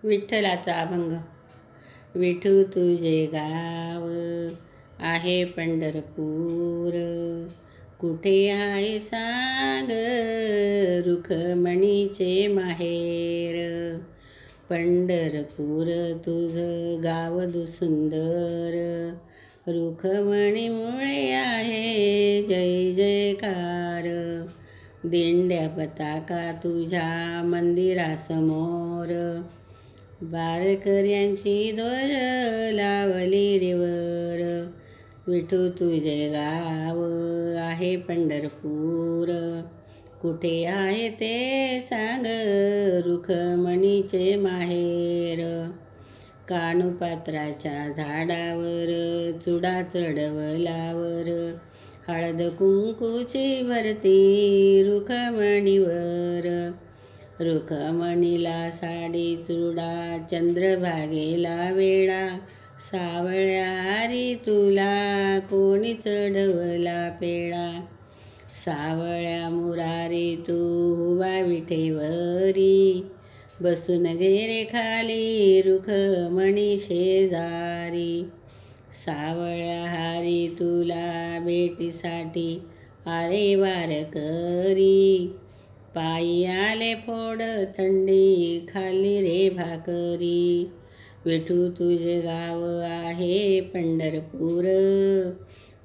विठ्ठलाचा अभंग. विठू तुझे गाव आहे पंढरपूर, कुठे आहे सांग रुखमणीचे माहेर. पंढरपूर तुझं गाव सुंदर, रुखमणीमुळे आहे जय जयकार. दिंड्या पताका तुझ्या मंदिरासमोर, वारकऱ्यांची ध्वज लावली रे वर. विठू तुझे गाव आहे पंढरपूर, कुठे आहे ते सांग रुखमणीचे माहेर. कानूपात्राच्या झाडावर चुडा चढवलावर, हळद कुंकूची भरती रुखमणीवर. रुखमणीला साडी चुडा चंद्रभागेला वेडा, सावळ्या हारी तुला कोणी चढवला पेडा. सावळ्या मुरारी तू उभा विठेवरी, बसून घेरे खाली रुखमणी शेजारी. सावळ्या हारी तुला भेटीसाठी आरे वारकरी, पायी आले फोड थंडी खाली रे भाकरी. विठू तुझे गाव आहे पंढरपूर,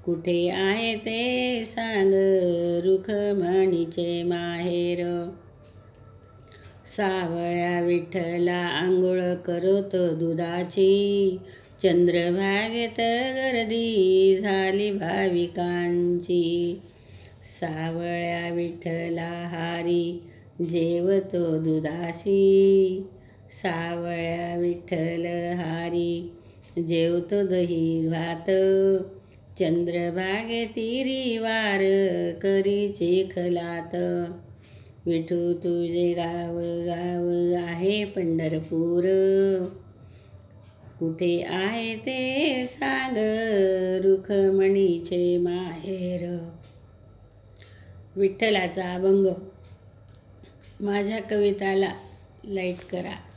कुठे आहे ते सांग रुखमणीचे माहेर. सावळ्या विठ्ठला आंघोळ करत दुधाची, चंद्रभागेत गर्दी झाली भाविकांची. सावळ्या विठ्ठला हारी जेवतो दुधाशी, सावळ्या विठ्ठल हारी जेवतो दही भात. चंद्रभागे तीरी वार करी चिखलात. विठू तुझे गाव आहे पंढरपूर, कुठे आहे ते सांग रुखमणीचे माहेर. विठ्ठलाचा अभंग. माझ्या कविताला लाईक करा.